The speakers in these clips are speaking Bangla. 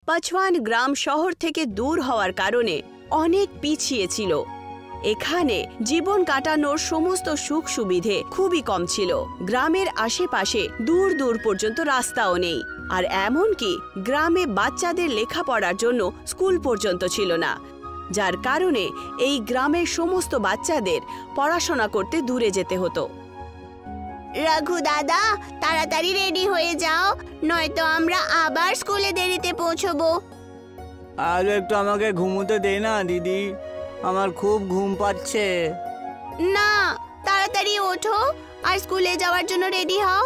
পাচওয়ান গ্রাম শহর থেকে দূর হওয়ার কারণে অনেক পিছিয়ে ছিল। এখানে জীবন কাটানোর সমস্ত সুখ সুবিধে খুবই কম ছিল। গ্রামের আশেপাশে দূর দূর পর্যন্ত রাস্তাও নেই, আর এমনকি গ্রামে বাচ্চাদের লেখাপড়ার জন্য স্কুল পর্যন্ত ছিল না, যার কারণে এই গ্রামের সমস্ত বাচ্চাদের পড়াশোনা করতে দূরে যেতে হতো। রঘু দাদা, তাড়াতাড়ি রেডি হয়ে যাও, নয়তো আমরা আবার স্কুলে দেরিতে পৌঁছবো। আর একটু আমাকে ঘুমোতে দে না দিদি, আমার খুব ঘুম পাচ্ছে। না, তাড়াতাড়ি ওঠো আর স্কুলে যাওয়ার জন্য রেডি হও।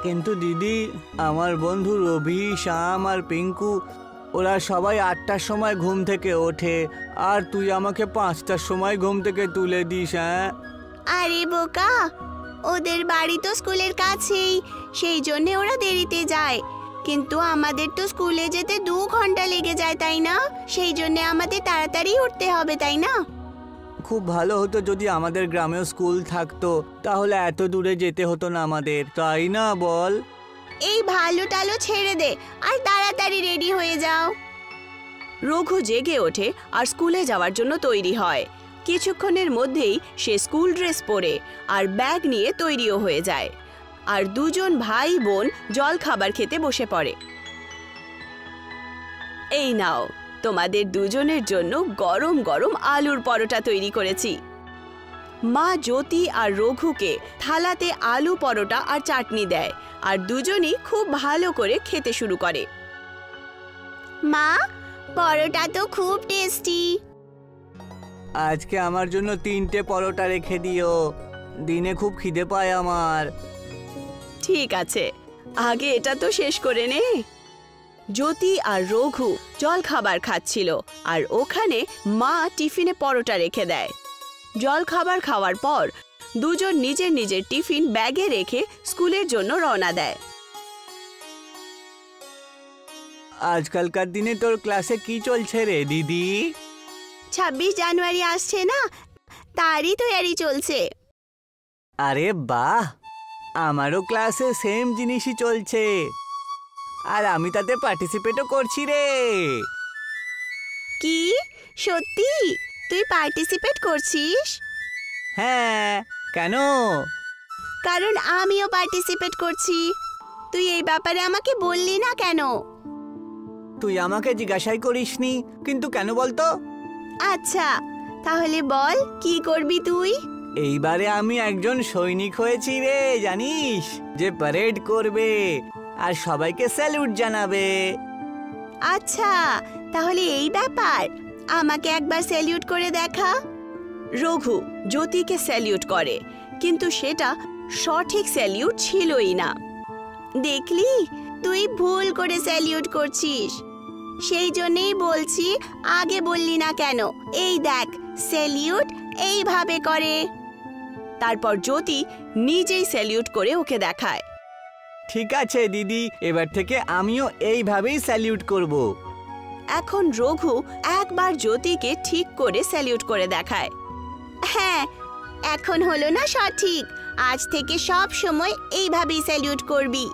কিন্তু দিদি, আমার বন্ধু রবি, শ্যাম আর পিঙ্কু ওরা সবাই 8টার সময় ঘুম থেকে ওঠে, আর তুই আমাকে 5টার সময় ঘুম থেকে তুলে দিস। হ্যাঁ, আরে বোকা, ওদের বাড়ি তো স্কুলের কাছেই, সেই জন্য ওরা দেরিতে যায়। কিন্তু আমাদের তো স্কুলে যেতে 2 ঘন্টা লেগে যায়, তাই না? সেই জন্য আমাদের তাড়াতাড়ি উঠতে হবে, তাই না? খুব ভালো হতো যদি আমাদের গ্রামেও স্কুল থাকতো, তাহলে এত দূরে যেতে হতো না আমাদের, তাই না বল? এই ভালো টালো ছেড়ে দে আর তাড়াতাড়ি রেডি হয়ে যাও। রঘু জেগে ওঠে আর স্কুলে যাওয়ার জন্য তৈরি হয়। কিছুক্ষণের মধ্যেই সে স্কুল ড্রেস পরে আর ব্যাগ নিয়ে তৈরিও হয়ে যায়, আর দুজন ভাই বোন জল খাবার খেতে বসে পড়ে। এই নাও, তোমাদের দুজনের জন্য গরম গরম আলুর পরোটা তৈরি করেছি। মা জ্যোতি আর রঘুকে থালাতে আলু পরোটা আর চাটনি দেয়, আর দুজনই খুব ভালো করে খেতে শুরু করে। মা, পরোটা তো খুব টেস্টি। আজকে আমার জন্য 3টে পরোটা রেখে দিও, দিনে খুব খিদে পায় আমার। ঠিক আছে, আগে এটা তো শেষ করে নে। জ্যোতি আর রঘু জল খাবার খাচ্ছিল, আর ওখানে মা টিফিনে পরোটা রেখে দেয়। জল খাবার খাওয়ার পর দুজন নিজের নিজের টিফিন ব্যাগে রেখে স্কুলের জন্য রওনা দেয়। আজকালকার দিনে তোর ক্লাসে কি চলছে রে দিদি? 26 জানুয়ারি আসছে না, তারই তৈরি চলছে। আরে বাহ, আমারও ক্লাসে সেম জিনিসই চলছে, আর আমি তাতে পার্টিসিপেটও করছি রে। কি সত্যি? তুই পার্টিসিপেট করছিস? হ্যাঁ, কেন? কারণ আমিও পার্টিসিপেট করছি। তুই এই ব্যাপারে আমাকে বললি না কেন? তুই আমাকে জিজ্ঞাসাই করিসনি, কিন্তু কেন বলতো? আচ্ছা, তাহলে বল, কি করবি তুই? এইবারে আমি একজন সৈনিক হয়েছি রে, জানিস, যে প্যারেড করবে আর সবাইকে স্যালুট জানাবে। আচ্ছা, তাহলে এই ব্যাপার, আমাকে একবার স্যালিউট করে দেখা। রঘু জ্যোতিকে স্যালিউট করে, কিন্তু সেটা সঠিক স্যালিউট ছিলই না। দেখলি, তুই ভুল করে স্যালিউট করছিস। সেই জন্যই বলছি, আগে বললি না কেন? এই দেখ, স্যালিউট এইভাবে করে। তারপর জ্যোতি নিজেই স্যালিউট করে ওকে দেখায়। ঠিক আছে দিদি, এবার থেকে আমিও এইভাবেই স্যালিউট করব। এখন রঘু একবার জ্যোতিকে ঠিক করে স্যালিউট করে দেখায়। হ্যাঁ, এখন হলো না সঠিক? আজ থেকে সব সময় এইভাবেই স্যালিউট করবি।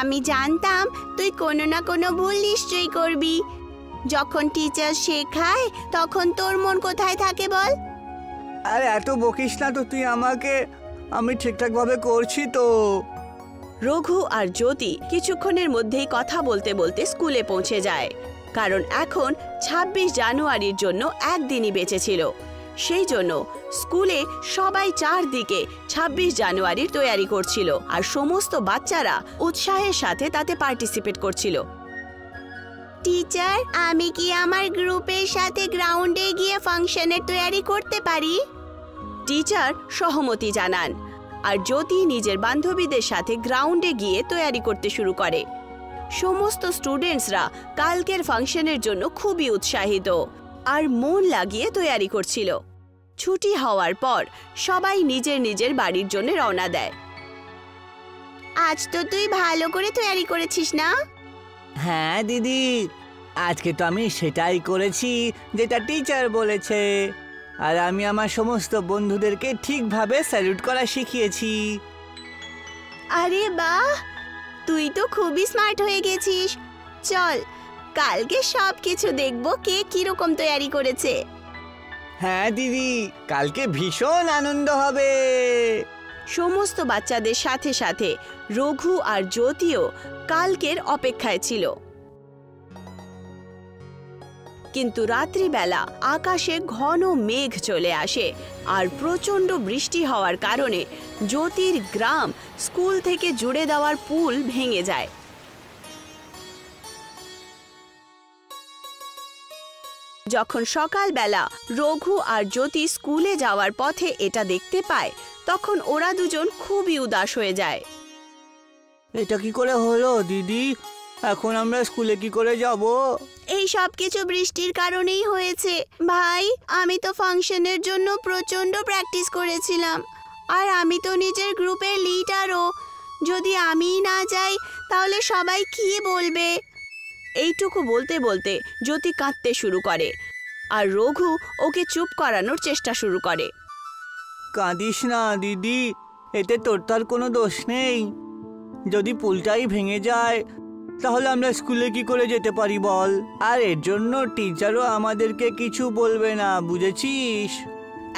আমি জানতাম তুই কোনো না কোনো ভুল নিশ্চয়ই করবি। যখন টিচার শেখায় তখন তোর মন কোথায় থাকে বল? আর এত বকিস না তো তুই আমাকে, আমি ঠিকঠাক ভাবে করছি তো। রঘু আর জ্যোতি কিছুক্ষণের মধ্যেই কথা বলতে বলতে স্কুলে পৌঁছে যায়, কারণ এখন 26 জানুয়ারির জন্য একদিনই বেঁচে ছিল। সেই জন্য স্কুলে সবাই চারদিকে 26 জানুয়ারির তৈরি করছিল, আর সমস্ত বাচ্চারা উৎসাহের সাথে তাতে পার্টিসিপেট করছিল। টিচার, আমি কি আমার গ্রুপের সাথে গ্রাউন্ডে গিয়ে ফাংশনের তৈরি করতে পারি? টিচার সহমতি জানান, আর জ্যোতি নিজের বান্ধবীদের সাথে গ্রাউন্ডে গিয়ে তৈরি করতে শুরু করে। সমস্ত স্টুডেন্টসরা কালকের ফাংশনের জন্য খুবই উৎসাহিত আর মন লাগিয়ে তৈরি করছিল। ছুটি হওয়ার পর সবাই নিজের নিজের বাড়ির জন্য রওনা দেয়। আজ তো তুই ভালো করে তৈরি করেছিস না? হ্যাঁ দিদি, আজকে তো আমি সেটাই করেছি যেটা টিচার বলেছে, আর আমি আমার সমস্ত বন্ধুদেরকে ঠিকভাবে স্যালুট করা শিখিয়েছি। আরে বাহ, তুই তো খুবই স্মার্ট হয়ে গেছিস। চল, কালকে সবকিছু দেখবো কে কিরকম তৈরি করেছে। হ্যাঁ দিদি, কালকে ভীষণ আনন্দ হবে। সমস্ত বাচ্চাদের সাথে সাথে রঘু আর জ্যোতিও কালকের অপেক্ষায় ছিল। কিন্তু রাত্রিবেলা আকাশে ঘন মেঘ চলে আসে আর প্রচণ্ড বৃষ্টি হওয়ার কারণে জ্যোতির গ্রাম স্কুল থেকে জুড়ে দেওয়ার পুল ভেঙে যায়। যখন সকালবেলা রঘু আর জ্যোতি স্কুলে যাওয়ার পথে এটা দেখতে পায়, তখন ওরা দুজন খুবই উদাস হয়ে যায়। এটা কি করে হলো দিদি? এখন আমরা স্কুলে কি করে যাব? এই সব কিছু বৃষ্টির কারণেই হয়েছে ভাই। আমি তো ফাংশনের জন্য প্রচন্ড প্র্যাকটিস করেছিলাম, আর আমি তো নিজের গ্রুপের লিডারও। যদি আমি না যাই তাহলে সবাই কি বলবে? এইটুকু বলতে বলতে জ্যোতি কাঁদতে শুরু করে আর রঘু ওকে চুপ করানোর চেষ্টা শুরু করে। কাঁদিস না দিদি, এতে তোর তার কোনো দোষ নেই। যদি পুলটাই ভেঙে যায় তাহলে আমরা স্কুলে কি করে যেতে পারি বল? আর এর জন্য টিচারও আমাদেরকে কিছু বলবে না, বুঝেছিস?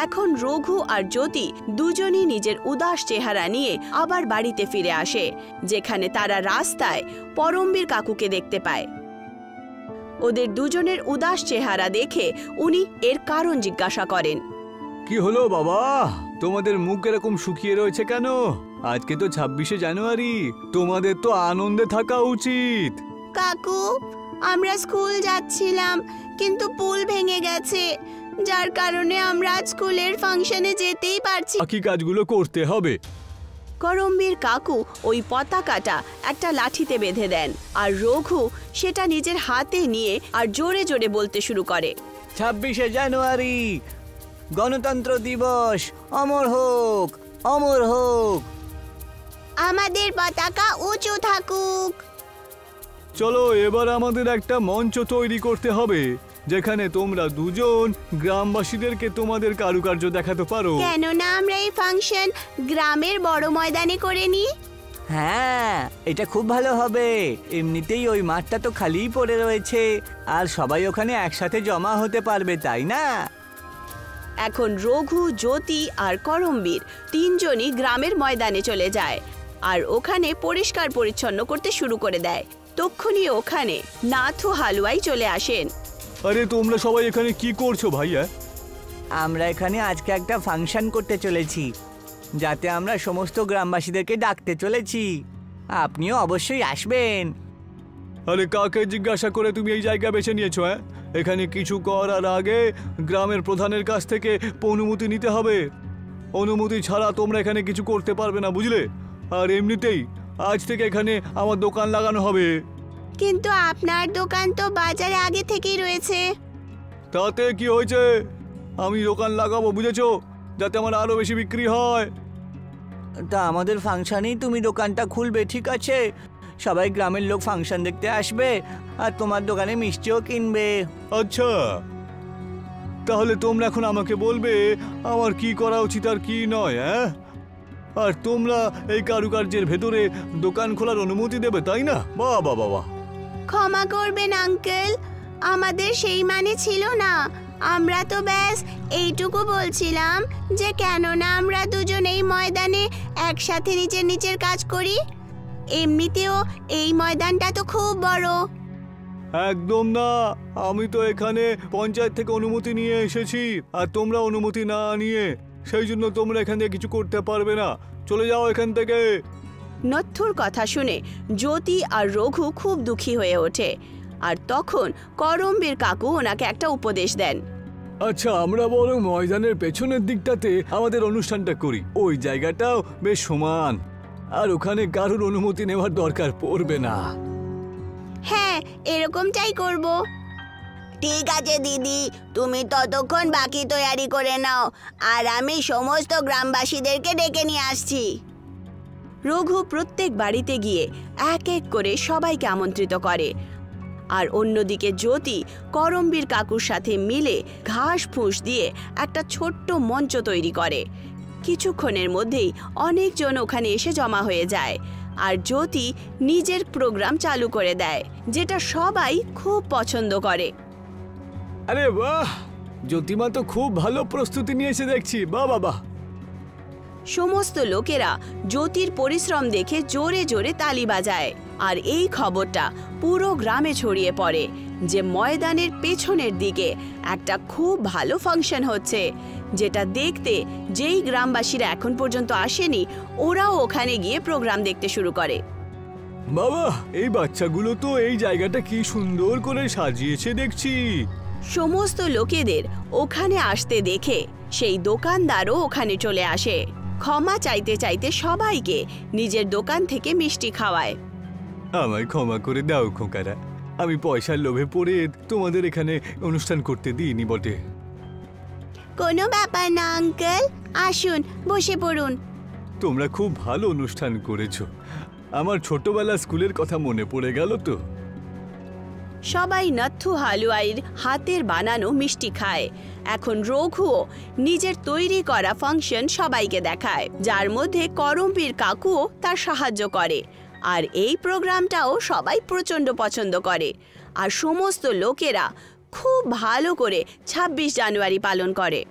এখন রঘু আর জ্যোতি দুজনই নিজের উদাস চেহারা নিয়ে আবার বাড়িতে ফিরে আসে, যেখানে তারা রাস্তায় পরমবীর কাকুকে দেখতে পায়। ওদের দুজনের উদাস চেহারা দেখে উনি এর কারণ জিজ্ঞাসা করেন। কি হলো বাবা, তোমাদের মুখ এরকম শুকিয়ে রয়েছে কেন? আজকে তো 26শে জানুয়ারি, তোমাদের তো আনন্দে থাকা উচিত। কাকু, আমরা স্কুল যাচ্ছিলাম কিন্তু পুল ভেঙে গেছে, যার কারণে আমরা স্কুলের ফাংশনে যেতেই পারছি। বাকি কাজগুলো করতে হবে। করমবীর কাকু ওই পতাকাটা একটা লাঠিতে বেঁধে দেন আর রঘু সেটা নিজের হাতে নিয়ে আর জোরে জোরে বলতে শুরু করে, 26শে জানুয়ারি গণতন্ত্র দিবস, অমর হোক, অমর হোক। আমাদের পতাকা উঁচু থাকুক। চলো এবার আমাদের একটা মঞ্চ তৈরি করতে হবে, যেখানে তোমরা দুজন গ্রামবাসীদেরকে তোমাদের কারুকার্য দেখাতে পারো। কেননা আমরা এই ফাংশন গ্রামের বড় ময়দানে করে নিই। হ্যাঁ, এটা খুব ভালো হবে। এমনিতেই ওই মাঠটা তো খালিই পড়ে রয়েছে, আর সবাই ওখানে একসাথে জমা হতে পারবে, তাই না? এখন রঘু, জ্যোতি আর করমবীর তিনজনই গ্রামের ময়দানে চলে যায় আর ওখানে পরিষ্কার পরিচ্ছন্ন করতে শুরু করে দেয়। তক্ষুনি ওখানে নাথু হালুয়াই চলে আসেন। আরে তোমরা সবাই এখানে কি করছো ভাইয়া? আমরা এখানে আজকে একটা ফাংশন করতে চলেছি, যাতে আমরা সমস্ত গ্রামবাসীদেরকে ডাকতে চলেছি। আপনিও অবশ্যই আসবেন। আরে কাকে জিজ্ঞাসা করে তুমি এই জায়গা বেছে নিয়েছো? এখানে কিছু করার আগে গ্রামের প্রধানের কাছ থেকে অনুমতি নিতে হবে। অনুমতি ছাড়া তোমরা এখানে কিছু করতে পারবে না, বুঝলে? আর এমনিতেই আজ থেকে এখানে আমার দোকান লাগানো হবে। কিন্তু আপনার দোকান তো বাজারে আগে থেকেই রয়েছে। তাতে কি হয়েছে? আমি দোকান লাগাবো, বুঝেছো, যাতে আমার আরো বেশি বিক্রি হয়। তা আমাদের ফাংশনেই তুমি দোকানটা খুলবে, ঠিক আছে? সবাই গ্রামের লোক ফাংশন দেখতে আসবে আর তোমার দোকানে মিষ্টিও কিনবে। আচ্ছা, তাহলে তোমরা এখন আমাকে বলবে আমার কি করা উচিত আর কি নয়। আর তোমরা এই কারুকার্যের ভেতরে দোকান খোলার অনুমতি দেবে, তাই না? বাহ বাহ বাহ। ক্ষমা করবেন আঙ্কেল, আমাদের সেই মানে ছিল না। আমরা তো ব্যাস এইটুকু বলছিলাম যে কেননা আমরা দুজন এই ময়দানে একসাথে নিজের কাজ করি। এমনিতেও এই ময়দানটা তো খুব বড়। একদম না, আমি তো এখানে পঞ্চায়েত থেকে অনুমতি নিয়ে এসেছি, আর তোমরা অনুমতি না নিয়ে সেই জন্য তোমরা এখান থেকে কিছু করতে পারবে না। চলে যাও এখান থেকে। নথুর কথা শুনে জ্যোতি আর রঘু খুব দুঃখী হয়ে ওঠে আর তখন করমবীর কাকু ওনাকে একটা উপদেশ দেন। আচ্ছা, আমরা বরং ময়দানের পেছনের দিকটাতে আমাদের অনুষ্ঠানটা করি। ওই জায়গাটাও বেশ সমান, আর ওখানে কারোর অনুমতি নেওয়ার দরকার পড়বে না। হ্যাঁ, এরকমটাই করব। ঠিক আছে দিদি, তুমি ততক্ষণ বাকি তৈরি করে নাও, আর আমি সমস্ত গ্রামবাসীদেরকে ডেকে নিয়ে আসছি। রঘু প্রত্যেক বাড়িতে গিয়ে এক এক করে সবাইকে আমন্ত্রিত করে, আর অন্যদিকে জ্যোতি করমবীর কাকুর সাথে মিলে ঘাস ফুস দিয়ে একটা ছোট্ট মঞ্চ তৈরি করে। কিছুক্ষণের মধ্যেই অনেকজন ওখানে এসে জমা হয়ে যায় আর জ্যোতি নিজের প্রোগ্রাম চালু করে দেয়, যেটা সবাই খুব পছন্দ করে। আরে বাহ, জ্যোতিমা তো খুব ভালো প্রস্তুতি নিয়েছে দেখছি। বাহ বাহ বাহ। সমস্ত লোকেরা জ্যোতির পরিশ্রম দেখে জোরে জোরে তালি বাজায়। আর এই খবরটা পুরো গ্রামে ছড়িয়ে পড়ে যে ময়দানের পেছনের দিকে একটা খুব ভালো ফাংশন হচ্ছে, যেটা দেখতে যেই গ্রামবাসীরা এখন পর্যন্ত আসেনি ওরাও ওখানে গিয়ে প্রোগ্রাম দেখতে শুরু করে। বাবা, এই বাচ্চাগুলো তো এই জায়গাটা কি সুন্দর করে সাজিয়েছে দেখছি। সমস্ত লোকেদের ওখানে আসতে দেখে সেই দোকানদারও ওখানে চলে আসে। ক্ষমা চাইতে চাইতে সবাইকে নিজের দোকান থেকে মিষ্টি খাওয়ায়। আমায় ক্ষমা করে দাও খোকারা, আমি পয়সার লোভে পড়ে তোমাদের এখানে অনুষ্ঠান করতে দিইনি বটে। কোনো ব্যাপার না আঙ্কেল, আসুন বসে পড়ুন। তোমরা খুব ভালো অনুষ্ঠান করেছো। আমার ছোটবেলা স্কুলের কথা মনে পড়ে গেল তো। সবাই নথু হালুয়াইয়ের হাতের বানানো মিষ্টি খায়। এখন রঘুও নিজের তৈরি করা ফাংশন সবাইকে দেখায়, যার মধ্যে করমবীর কাকুও তার সাহায্য করে। আর এই প্রোগ্রামটাও সবাই প্রচণ্ড পছন্দ করে। আর সমস্ত লোকেরা খুব ভালো করে 26 জানুয়ারি পালন করে।